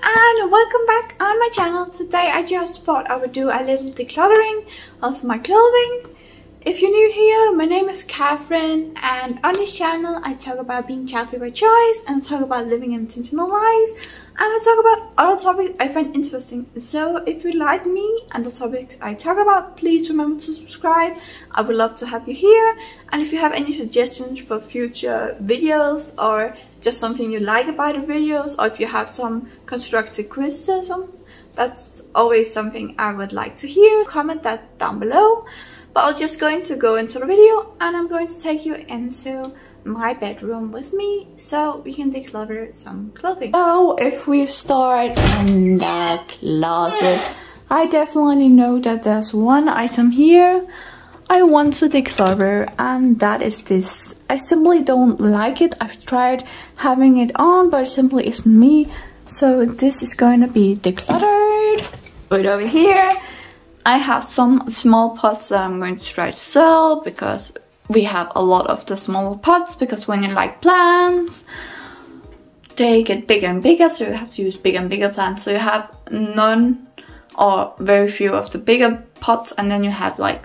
and welcome back on my channel. Today I just thought I would do a little decluttering of my clothing. If you're new here, my name is Catherine, and on this channel I talk about being child-free by choice, and I talk about living an intentional life, and I talk about other topics I find interesting. So if you like me and the topics I talk about, please remember to subscribe. I would love to have you here. And if you have any suggestions for future videos, or just something you like about the videos, or if you have some constructive criticism, that's always something I would like to hear. Comment that down below. But I'm just going to go into the video, and I'm going to take you into my bedroom with me so we can declutter some clothing. So if we start in the closet, I definitely know that there's one item here I want to declutter, and that is this. I simply don't like it. I've tried having it on, but it simply isn't me. So this is going to be decluttered. Right over here I have some small pots that I'm going to try to sell, because we have a lot of the small pots, because when you like plants, they get bigger and bigger, so you have to use bigger and bigger plants. So you have none or very few of the bigger pots, and then you have like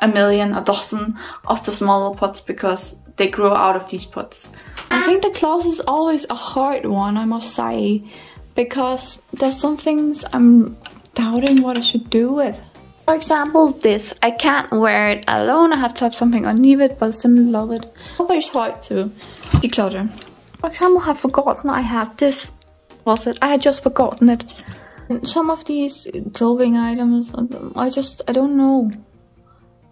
a million, a dozen of the smaller pots, because they grow out of these pots. I think the closet is always a hard one, I must say, because there's some things I'm doubting what I should do with. For example, this. I can't wear it alone. I have to have something underneath it, but I simply love it. Always hard to declutter. For example, I've forgotten I had this. Was it? I had just forgotten it. And some of these clothing items, I don't know.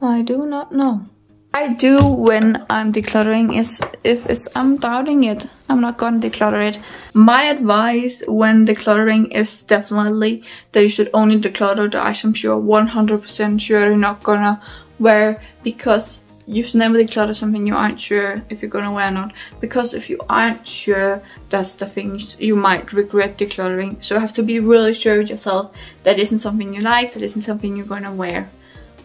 I do not know. I do when I'm decluttering is if I'm doubting it, I'm not gonna declutter it. My advice when decluttering is definitely that you should only declutter the items you're 100% sure you're not gonna wear, because you should never declutter something you aren't sure if you're gonna wear or not, because if you aren't sure, that's the things you might regret decluttering. So you have to be really sure with yourself that isn't something you like, that isn't something you're gonna wear.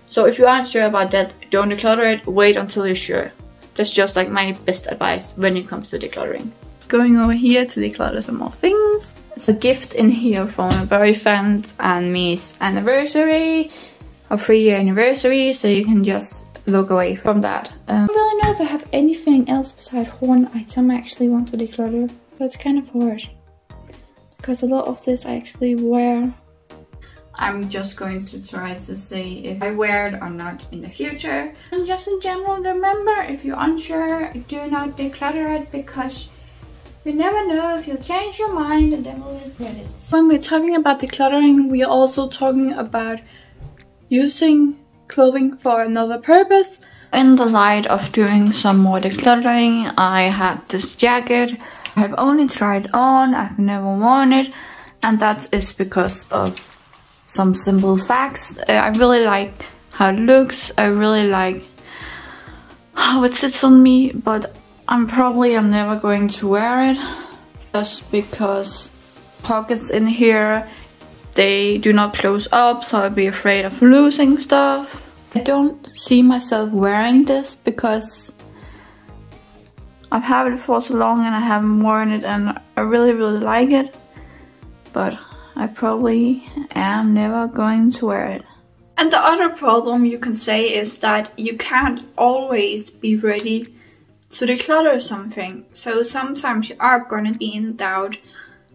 So if you aren't sure about that, don't declutter it, wait until you're sure. That's just like my best advice when it comes to decluttering. Going over here to declutter some more things. It's a gift in here from a boyfriend and me's anniversary, a 3-year anniversary, so you can just look away from that. I don't really know if I have anything else besides one item I actually want to declutter, but it's kind of hard, because a lot of this I actually wear. I'm just going to try to see if I wear it or not in the future. And just in general, remember, if you're unsure, do not declutter it, because you never know if you'll change your mind and then we'll regret it. When we're talking about decluttering, we are also talking about using clothing for another purpose. In the light of doing some more decluttering, I had this jacket. I've only tried it on, I've never worn it, and that is because of some simple facts. I really like how it looks, I really like how it sits on me, but I'm never going to wear it, just because pockets in here, they do not close up, so I'd be afraid of losing stuff. I don't see myself wearing this because I've had it for so long and I haven't worn it, and I really like it, but I probably am never going to wear it. And the other problem you can say is that you can't always be ready to declutter something. So sometimes you are gonna be in doubt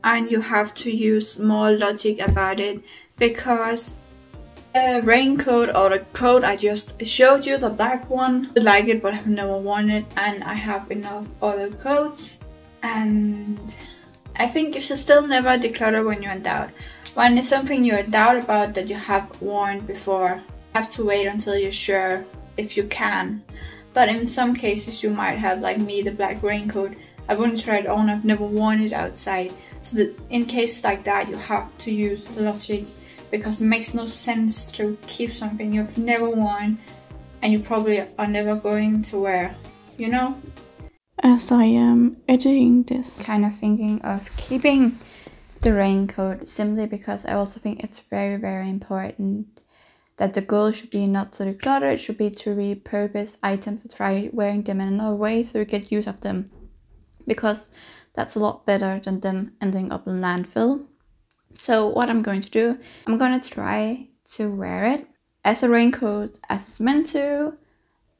and you have to use more logic about it, because the raincoat or the coat I just showed you, the black one, I like it but I've never worn it, and I have enough other coats, and I think you should still never declutter when you're in doubt. When it's something you're in doubt about that you have worn before, you have to wait until you're sure if you can. But in some cases you might have, like me, the black raincoat. I wouldn't try it on, I've never worn it outside. So that in cases like that you have to use logic, because it makes no sense to keep something you've never worn and you probably are never going to wear, you know? As I am editing this, kind of thinking of keeping the raincoat, simply because I also think it's very important that the goal should be not to declutter, it should be to repurpose items, to try wearing them in another way so you get use of them, because that's a lot better than them ending up in landfill. So what I'm going to do, I'm going to try to wear it as a raincoat as it's meant to,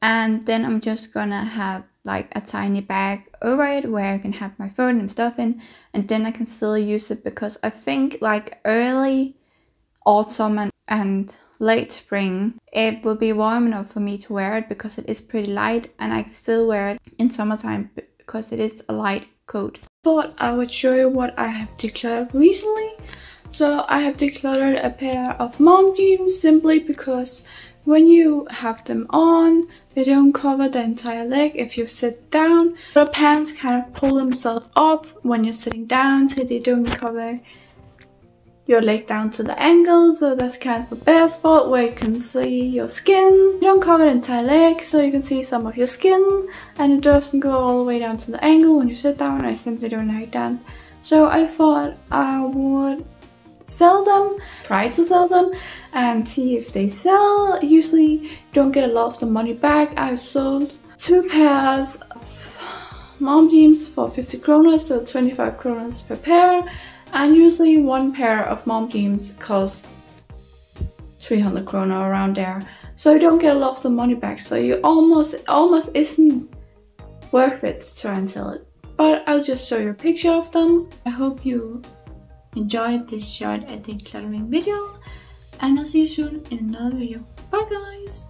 and then I'm just gonna have like a tiny bag over it where I can have my phone and stuff in, and then I can still use it, because I think like early autumn and late spring it will be warm enough for me to wear it, because it is pretty light, and I can still wear it in summertime because it is a light coat. Thought I would show you what I have decluttered recently. So I have decluttered a pair of mom jeans simply because when you have them on, they don't cover the entire leg if you sit down. The pants kind of pull themselves up when you're sitting down, so they don't cover your leg down to the ankle. So that's kind of a bare spot where you can see your skin. You don't cover the entire leg, so you can see some of your skin, and it doesn't go all the way down to the ankle when you sit down. I simply don't like that. So I thought I would try to sell them and see if they sell. Usually don't get a lot of the money back. I sold 2 pairs of mom jeans for 50 kroner, so 25 kroner per pair, and usually 1 pair of mom jeans costs 300 kroner, around there, so you don't get a lot of the money back, so you almost isn't worth it to try and sell it. But I'll just show you a picture of them. I hope you enjoyed this short decluttering video, and I'll see you soon in another video. Bye guys!